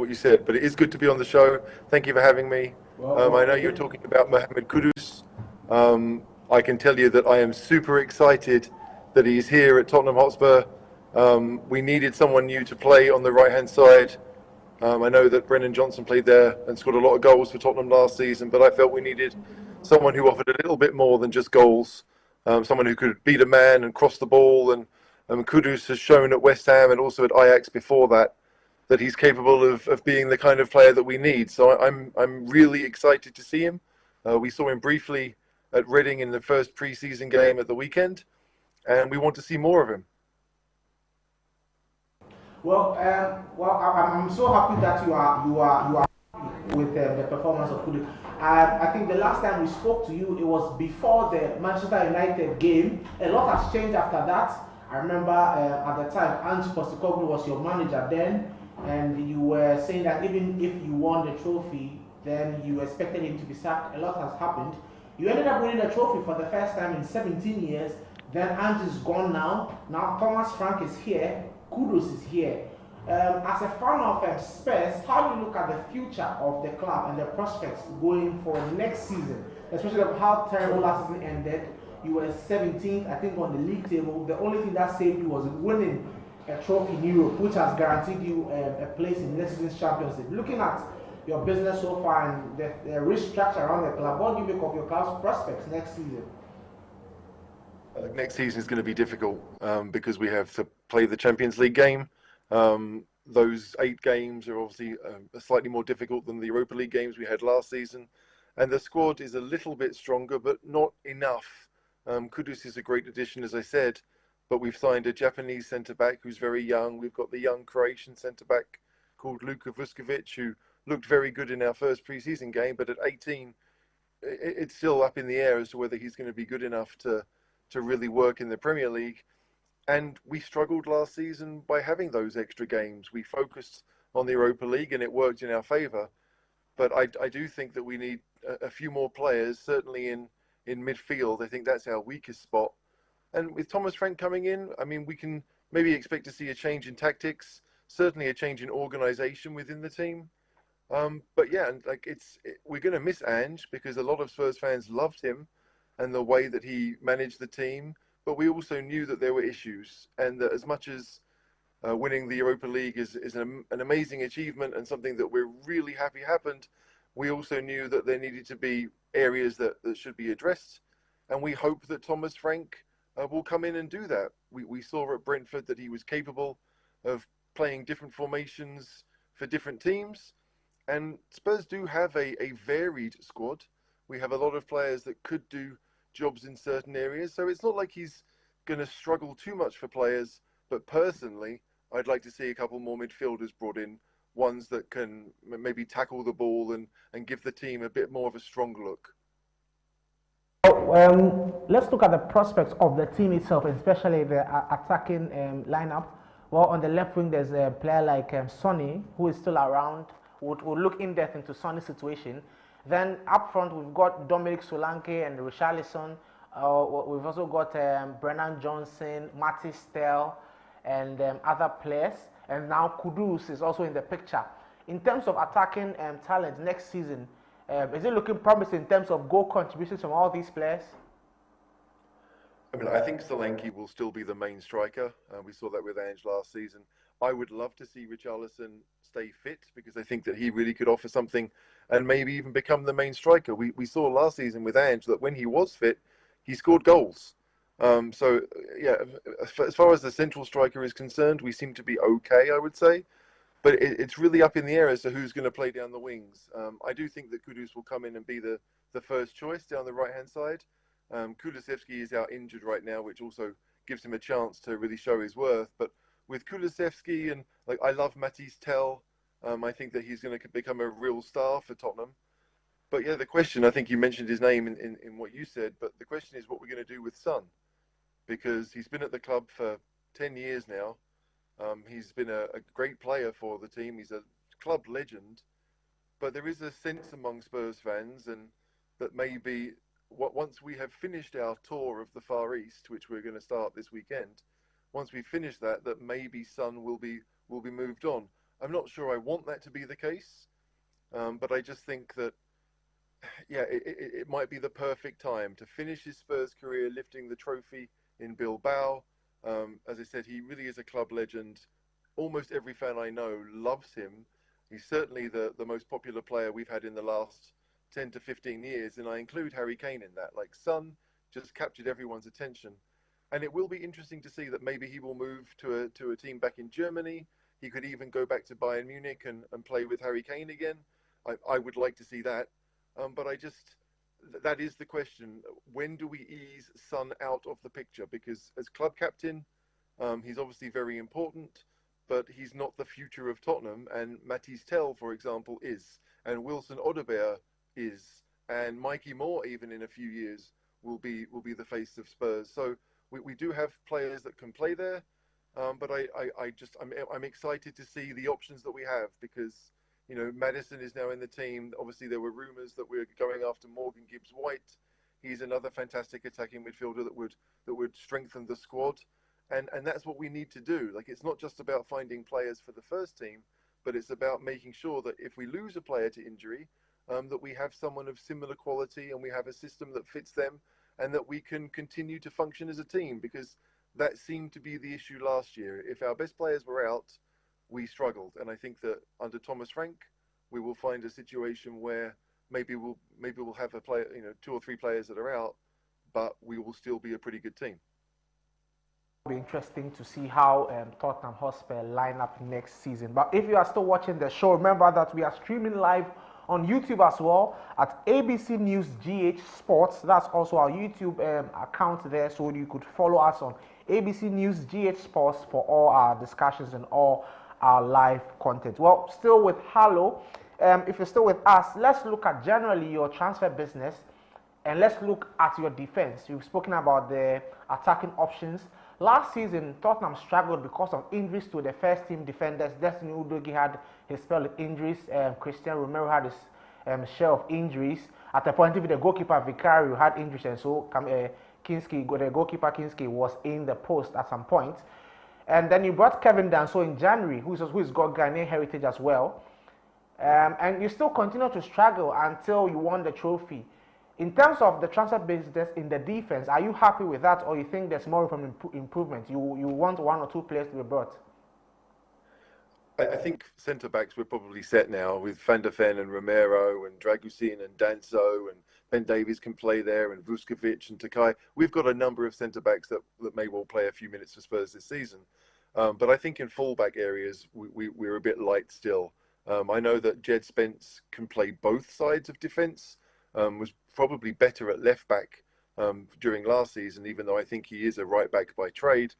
what you said, but it is good to be on the show. Thank you for having me. I know you're talking about Mohammed Kudus. I can tell you that I am super excited that he's here at Tottenham Hotspur. We needed someone new to play on the right-hand side. I know that Brennan Johnson played there and scored a lot of goals for Tottenham last season, but I felt we needed someone who offered a little bit more than just goals, someone who could beat a man and cross the ball. And Kudus has shown at West Ham and also at Ajax before that he's capable of being the kind of player that we need. So I'm really excited to see him. We saw him briefly at Reading in the first pre-season game at the weekend, and we want to see more of him. Well, I'm so happy that you are happy with the performance of Kudus. I think the last time we spoke to you, it was before the Manchester United game. A lot has changed after that. I remember at the time, Ange Postecoglou was your manager then, and you were saying that even if you won the trophy, then you expected him to be sacked. A lot has happened. You ended up winning the trophy for the first time in 17 years. Then Ange is gone now. Now Thomas Frank is here. Kudus is here. As a fan of Spurs, how do you look at the future of the club and the prospects going for next season, especially of how terrible last season ended? You were 17th, I think, on the league table. The only thing that saved you was winning a trophy in Europe, which has guaranteed you a place in next season's championship. Looking at your business so far and the restructure around the club, what do you make of your club's prospects next season? Next season is going to be difficult because we have to play the Champions League game. Those 8 games are obviously slightly more difficult than the Europa League games we had last season. And the squad is a little bit stronger, but not enough. Kudus is a great addition, as I said, but we've signed a Japanese centre-back who's very young. We've got the young Croatian centre-back called Luka Vuskovic, who looked very good in our first pre-season game, but at 18, it's still up in the air as to whether he's going to be good enough to really work in the Premier League. And we struggled last season by having those extra games. We focused on the Europa League and it worked in our favour. But I do think that we need a few more players, certainly in midfield. I think that's our weakest spot. And with Thomas Frank coming in, I mean, we can maybe expect to see a change in tactics, certainly a change in organisation within the team. But yeah, we're going to miss Ange because a lot of Spurs fans loved him and the way that he managed the team. But we also knew that there were issues, and that as much as winning the Europa League is an amazing achievement and something that we're really happy happened, we also knew that there needed to be areas that should be addressed. And we hope that Thomas Frank will come in and do that. We saw at Brentford that he was capable of playing different formations for different teams. And Spurs do have a varied squad. We have a lot of players that could do jobs in certain areas. So it's not like he's going to struggle too much for players. But personally, I'd like to see a couple more midfielders brought in, ones that can maybe tackle the ball and give the team a bit more of a strong look. Let's look at the prospects of the team itself, especially the attacking lineup. Well, on the left wing, there's a player like Sonny, who is still around. We'll look in depth into Sonny's situation. Then up front, we've got Dominic Solanke and Richarlison. We've also got Brennan Johnson, Mathys Tel, and other players. And now Kudus is also in the picture. In terms of attacking talent next season, is it looking promising in terms of goal contributions from all these players? I mean, I think Solanke will still be the main striker. We saw that with Ange last season. I would love to see Richarlison stay fit because I think that he really could offer something and maybe even become the main striker. We saw last season with Ange that when he was fit, he scored goals. So, yeah, as far as the central striker is concerned, we seem to be okay, I would say. But it's really up in the air as to who's going to play down the wings. I do think that Kudus will come in and be the first choice down the right-hand side. Kulusevski is out injured right now, which also gives him a chance to really show his worth. But with Kulusevski and I love Mathys Tel, I think that he's going to become a real star for Tottenham. But yeah, the question, I think you mentioned his name in what you said, but the question is what we're going to do with Son. Because he's been at the club for 10 years now. He's been a great player for the team. He's a club legend. But there is a sense among Spurs fans and that maybe once we have finished our tour of the Far East, which we're going to start this weekend, once we finish that maybe Son will be moved on. I'm not sure I want that to be the case, but I just think that, yeah, it might be the perfect time to finish his Spurs career lifting the trophy in Bilbao. As I said, he really is a club legend. Almost every fan I know loves him. He's certainly the most popular player we've had in the last 10 to 15 years, and I include Harry Kane in that. Like, Son just captured everyone's attention. And it will be interesting to see that maybe he will move to a team back in Germany. He could even go back to Bayern Munich and play with Harry Kane again. I would like to see that. But that is the question. When do we ease Son out of the picture? Because as club captain, he's obviously very important, but he's not the future of Tottenham. And Mathys Tel, for example, is. And Wilson Odobert is. And Mikey Moore, even in a few years, will be the face of Spurs. So we do have players that can play there, but I'm excited to see the options that we have, because Maddison is now in the team. Obviously, there were rumours that we're going after Morgan Gibbs-White. He's another fantastic attacking midfielder that would strengthen the squad, and that's what we need to do. Like, it's not just about finding players for the first team, but it's about making sure that if we lose a player to injury, that we have someone of similar quality and we have a system that fits them, and that we can continue to function as a team, because that seemed to be the issue last year. If our best players were out, we struggled. And I think that under Thomas Frank, we will find a situation where maybe we'll have a player, 2 or 3 players that are out, but we will still be a pretty good team. It'll be interesting to see how Tottenham Hotspur line up next season. But if you are still watching the show, remember that we are streaming live on YouTube as well at ABC News GH Sports. That's also our YouTube account there, so you could follow us on ABC News GH Sports for all our discussions and all our live content. Well, still with Harlow, if you're still with us, let's look at generally your transfer business, and let's look at your defense. You've spoken about the attacking options. Last season, Tottenham struggled because of injuries to the first team defenders. Destiny Udogie had his spell of injuries. Cristian Romero had his share of injuries. At the point, even the goalkeeper Vicario had injuries, and so the goalkeeper Kinski was in the post at some point. And then you brought Kevin Danson in January, who's got Ghanaian heritage as well. And you still continue to struggle until you won the trophy. In terms of the transfer business in the defense, are you happy with that, or you think there's more room for improvement? You want 1 or 2 players to be brought? I think centre-backs we're probably set now with Van der Ven and Romero and Dragusin and Danso, and Ben Davies can play there, and Vuskovic and Takai. We've got a number of centre-backs that may well play a few minutes for Spurs this season. But I think in full-back areas, we're a bit light still. I know that Jed Spence can play both sides of defence, was probably better at left-back during last season, even though I think he is a right-back by trade.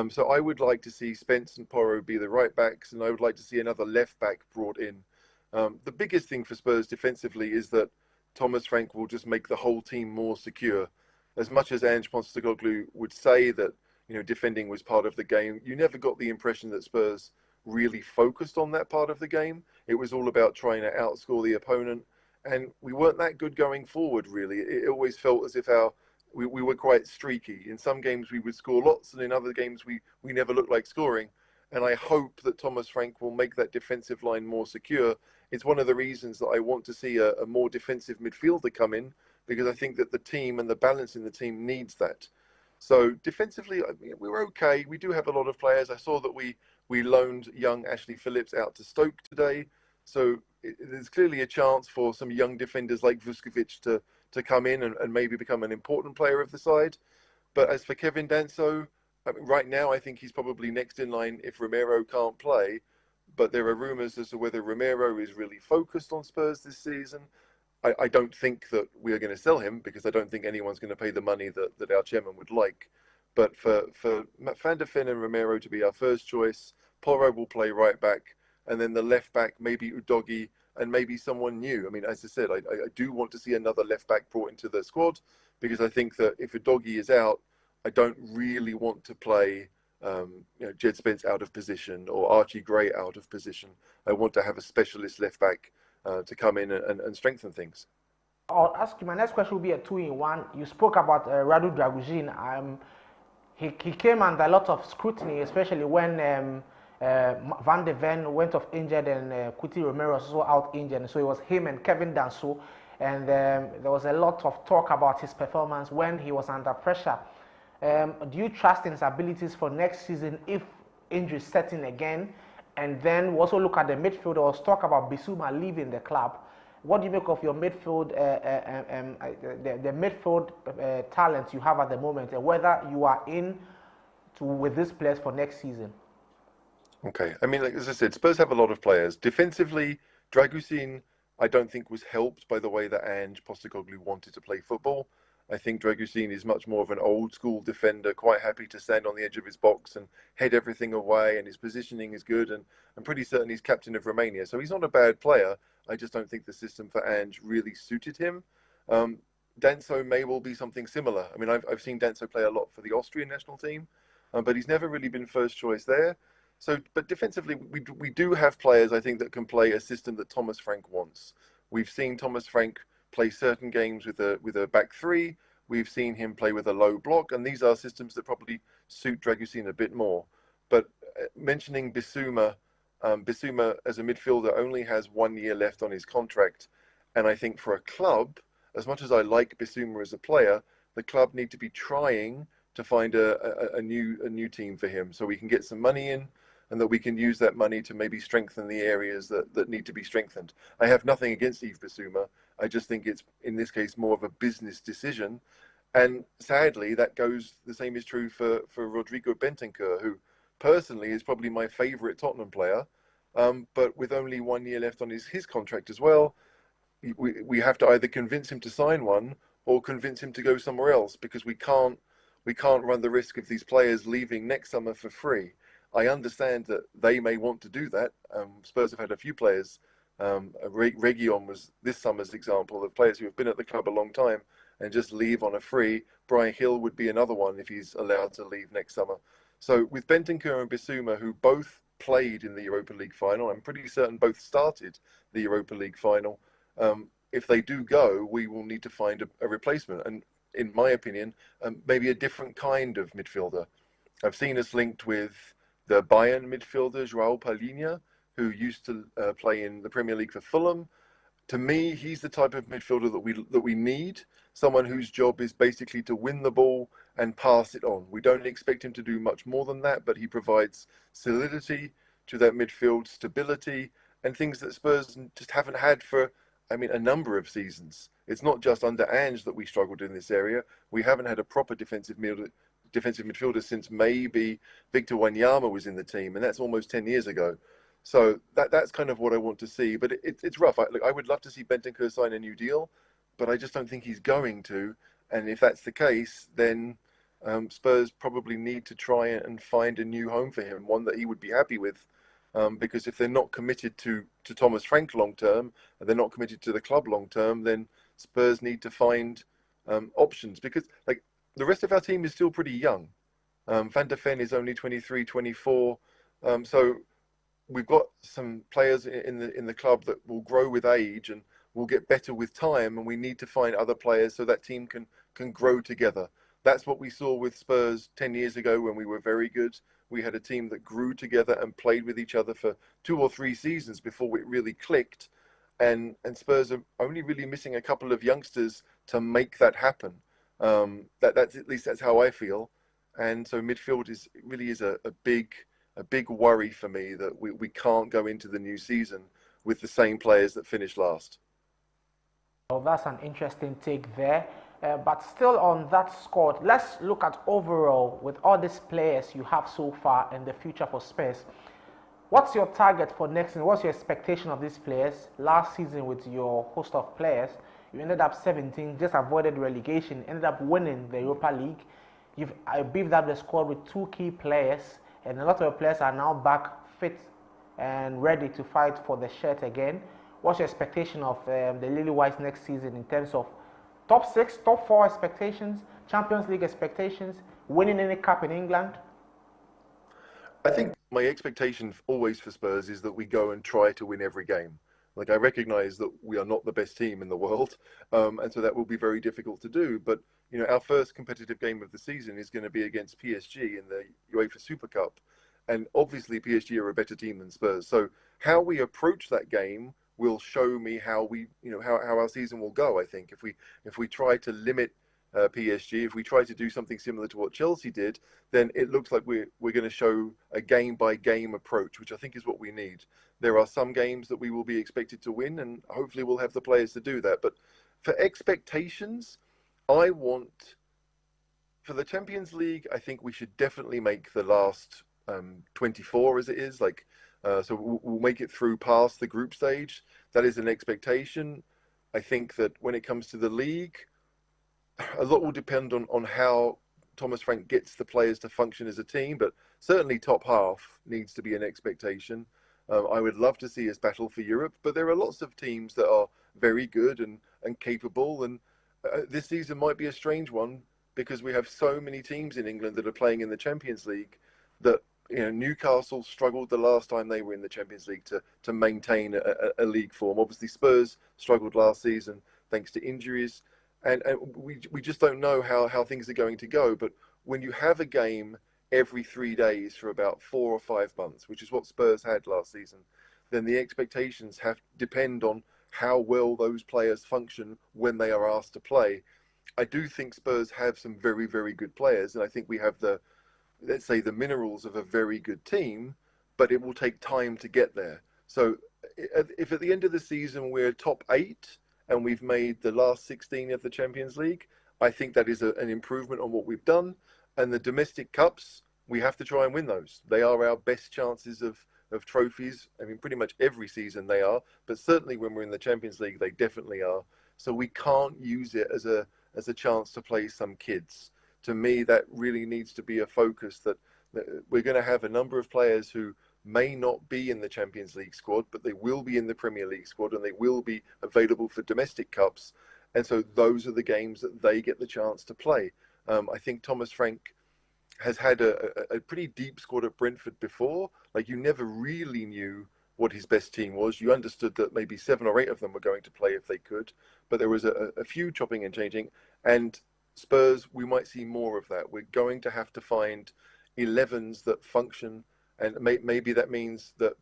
So I would like to see Spence and Porro be the right backs, and I would like to see another left back brought in. The biggest thing for Spurs defensively is that Thomas Frank will just make the whole team more secure. As much as Ange Postecoglou would say that defending was part of the game, you never got the impression that Spurs really focused on that part of the game. It was all about trying to outscore the opponent, and we weren't that good going forward, really. It always felt as if we were quite streaky. In some games we would score lots, and in other games we never looked like scoring. And I hope that Thomas Frank will make that defensive line more secure. It's one of the reasons that I want to see a more defensive midfielder come in, because I think that the team and the balance in the team needs that. So defensively, we're okay. We do have a lot of players. I saw that we loaned young Ashley Phillips out to Stoke today. So there's clearly a chance for some young defenders like Vuskovic to come in and maybe become an important player of the side. But as for Kevin Danso, right now I think he's probably next in line if Romero can't play. But there are rumours as to whether Romero is really focused on Spurs this season. I don't think that we are going to sell him, because I don't think anyone's going to pay the money that our chairman would like. But for Van der Ven and Romero to be our first choice, Porro will play right back, and then the left back, maybe Udogie, and maybe someone new. I mean, as I said, I do want to see another left back brought into the squad, because I think that if Udogie is out, I don't really want to play Jed Spence out of position or Archie Gray out of position. I want to have a specialist left back to come in and strengthen things. I'll ask you, my next question will be a 2-in-1. You spoke about Radu Dragusin. He came under a lot of scrutiny, especially when Van de Ven went off injured, and Cristian Romero was also out injured. So it was him and Kevin Danson. And there was a lot of talk about his performance when he was under pressure. Do you trust in his abilities for next season if injuries set in again? And then we also look at the midfield. There was talk about Bissouma leaving the club. What do you make of your midfield, the midfield talent you have at the moment, and whether you are in with these players for next season? Okay, I mean, like, as I said, Spurs have a lot of players. Defensively, Dragusin, I don't think was helped by the way that Ange Postecoglou wanted to play football. I think Dragusin is much more of an old school defender, quite happy to stand on the edge of his box and head everything away, and his positioning is good, and I'm pretty certain he's captain of Romania. So he's not a bad player. I just don't think the system for Ange really suited him. Danso may well be something similar. I mean, I've seen Danso play a lot for the Austrian national team, but he's never really been first choice there. So, but defensively, we do have players, I think, that can play a system that Thomas Frank wants. We've seen Thomas Frank play certain games with a back three. We've seen him play with a low block, and these are systems that probably suit Dragusin a bit more. But mentioning Bissouma, Bissouma as a midfielder only has 1 year left on his contract, and I think for a club, as much as I like Bissouma as a player, the club need to be trying to find a new team for him, so we can get some money in, and that we can use that money to maybe strengthen the areas that need to be strengthened. I have nothing against Yves Bissouma. I just think it's, in this case, more of a business decision. And sadly, that goes, the same is true for Rodrigo Bentancur, who personally is probably my favourite Tottenham player. But with only 1 year left on his contract as well, we have to either convince him to sign one or convince him to go somewhere else, because we can't run the risk of these players leaving next summer for free. I understand that they may want to do that. Spurs have had a few players. Reguilon was this summer's example of players who have been at the club a long time and just leave on a free. Bryan Hill would be another one if he's allowed to leave next summer. So with Bentancur and Bissouma, who both played in the Europa League final, I'm pretty certain both started the Europa League final. If they do go, we will need to find a replacement. And in my opinion, maybe a different kind of midfielder. I've seen us linked with the Bayern midfielder, João Palhinha, who used to play in the Premier League for Fulham. To me, he's the type of midfielder that we need, someone whose job is basically to win the ball and pass it on. We don't expect him to do much more than that, but he provides solidity to that midfield, stability, and things that Spurs just haven't had for, I mean, a number of seasons. It's not just under Ange that we struggled in this area. We haven't had a proper defensive midfielder since maybe Victor Wanyama was in the team, and that's almost 10 years ago. So that's kind of what I want to see. But it's rough. I would love to see Bentancur sign a new deal, but I just don't think he's going to. And if that's the case, then Spurs probably need to try and find a new home for him, one that he would be happy with. Because if they're not committed to Thomas Frank long term, and they're not committed to the club long term, then Spurs need to find options. Because like the rest of our team is still pretty young. Van der Ven is only 23, 24. So we've got some players in the club that will grow with age and will get better with time, and we need to find other players so that team can grow together. That's what we saw with Spurs 10 years ago when we were very good. We had a team that grew together and played with each other for 2 or 3 seasons before it really clicked. And Spurs are only really missing a couple of youngsters to make that happen. That's at least that's how I feel. And so midfield really is a big worry for me that we can't go into the new season with the same players that finished last. Well, that's an interesting take there. But still on that squad, let's look at overall with all these players you have so far and the future for Spurs. What's your target for next season? What's your expectation of these players? Last season with your host of players, you ended up 17, just avoided relegation, ended up winning the Europa League. I beefed up the squad with 2 key players, and a lot of players are now back fit and ready to fight for the shirt again. What's your expectation of the Lily Whites next season in terms of top 6, top 4 expectations, Champions League expectations, winning any cup in England? I think my expectation always for Spurs is that we go and try to win every game. Like, I recognise that we are not the best team in the world, and so that will be very difficult to do. But you know, our first competitive game of the season is going to be against PSG in the UEFA Super Cup, and obviously PSG are a better team than Spurs. So how we approach that game will show me how how our season will go. I think if we try to limit PSG, if we try to do something similar to what Chelsea did, then it looks like we're going to show a game by game approach, which I think is what we need. There are some games that we will be expected to win, and hopefully we'll have the players to do that. But for expectations, I want for the Champions League, I think we should definitely make the last 24 as it is. So we'll make it through past the group stage. That is an expectation. I think that when it comes to the league, a lot will depend on how Thomas Frank gets the players to function as a team, but certainly top half needs to be an expectation. I would love to see us battle for Europe, but there are lots of teams that are very good and capable, and this season might be a strange one because we have so many teams in England that are playing in the Champions League that Newcastle struggled the last time they were in the Champions League to maintain a league form. Obviously, Spurs struggled last season thanks to injuries, and we just don't know how things are going to go. But when you have a game every 3 days for about 4 or 5 months, which is what Spurs had last season, then the expectations depend on how well those players function when they are asked to play. I do think Spurs have some very, very good players, and I think we have let's say, the minerals of a very good team, but it will take time to get there. So if at the end of the season we're top 8 and we've made the last 16 of the Champions League, I think that is an improvement on what we've done. And the domestic cups, we have to try and win those. They are our best chances of trophies. I mean, pretty much every season they are, but certainly when we're in the Champions League, they definitely are. So we can't use it as a chance to play some kids. To me, that really needs to be a focus, that we're going to have a number of players who may not be in the Champions League squad, but they will be in the Premier League squad and they will be available for domestic cups. And so those are the games that they get the chance to play. I think Thomas Frank has had a pretty deep squad at Brentford before. Like, you never really knew what his best team was. You understood that maybe 7 or 8 of them were going to play if they could, but there was a few chopping and changing. And Spurs, we might see more of that. We're going to have to find 11s that function, and maybe that means that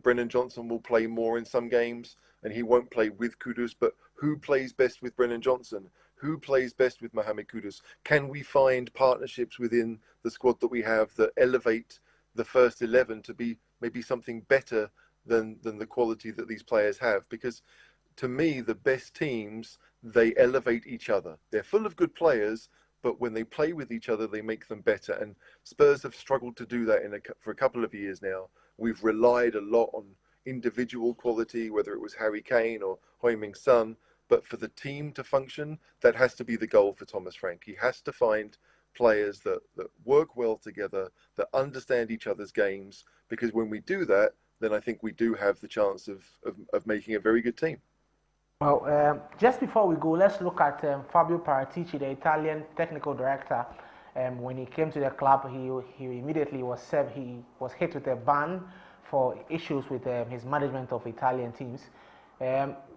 Brennan Johnson will play more in some games and he won't play with Kudus, but who plays best with Brennan Johnson? Who plays best with Mohammed Kudus? Can we find partnerships within the squad that we have that elevate the first 11 to be maybe something better than the quality that these players have? Because to me, the best teams, they elevate each other. They're full of good players, but when they play with each other, they make them better. And Spurs have struggled to do that for a couple of years now. We've relied a lot on individual quality, whether it was Harry Kane or Heung Min-Son. But for the team to function, that has to be the goal for Thomas Frank. He has to find players that work well together, that understand each other's games, because when we do that, then I think we do have the chance of making a very good team. Well, just before we go, let's look at Fabio Paratici, the Italian technical director. When he came to the club, he immediately was hit with a ban for issues with his management of Italian teams.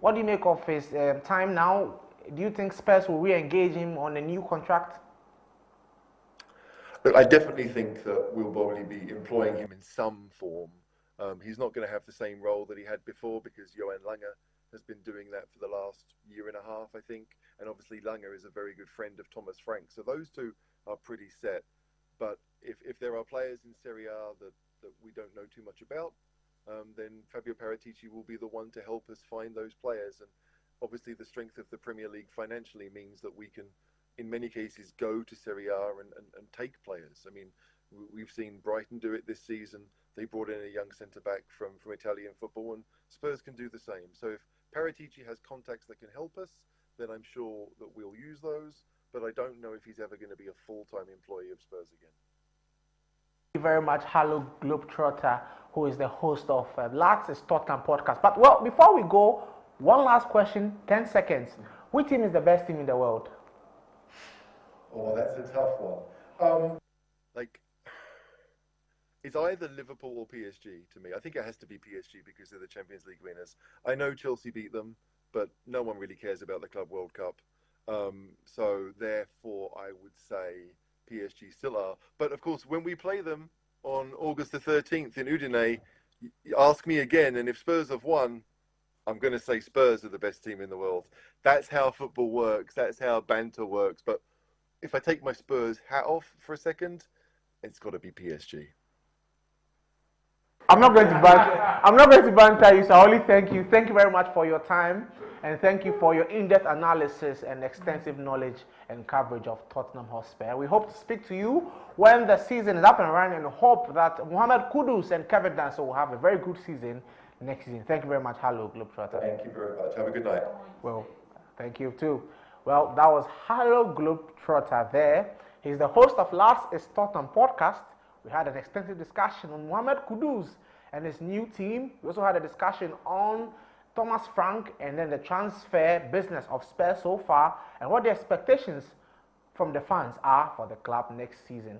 What do you make of his time now? Do you think Spurs will re-engage him on a new contract? Look, I definitely think that we'll probably be employing him in some form. He's not going to have the same role that he had before, because Johan Lange has been doing that for the last year and a half, I think. And obviously Lange is a very good friend of Thomas Frank. So those two are pretty set. But if there are players in Serie A that we don't know too much about, then Fabio Paratici will be the one to help us find those players. And obviously the strength of the Premier League financially means that we can, in many cases, go to Serie A and take players. I mean, we've seen Brighton do it this season. They brought in a young centre-back from Italian football, and Spurs can do the same. So if Paratici has contacts that can help us, then I'm sure that we'll use those. But I don't know if he's ever going to be a full-time employee of Spurs again. Thank you very much, Harlow Globetrotter, who is the host of Lads Tottenham podcast. But well, before we go, one last question, 10 seconds. Which team is the best team in the world? Oh, that's a tough one. It's either Liverpool or PSG to me. I think it has to be PSG because they're the Champions League winners. I know Chelsea beat them, but no one really cares about the Club World Cup. So therefore, I would say PSG still are. But of course, when we play them, on August the 13th in Udine, ask me again, and if Spurs have won, I'm going to say Spurs are the best team in the world. That's how football works. That's how banter works. But if I take my Spurs hat off for a second, it's got to be PSG. I'm not going to banter you, so I only thank you. Thank you very much for your time, and thank you for your in-depth analysis and extensive knowledge and coverage of Tottenham Hotspur. We hope to speak to you when the season is up and running, and hope that Mohammed Kudus and Kevin Danson will have a very good season next season. Thank you very much, Harlow Globetrotter. Thank you very much. Have a good night. Well, thank you too. Well, that was Harlow Globetrotter there. He's the host of Last is Tottenham podcast. We had an extensive discussion on Mohammed Kudus and his new team. We also had a discussion on Thomas Frank and then the transfer business of Spurs so far and what the expectations from the fans are for the club next season.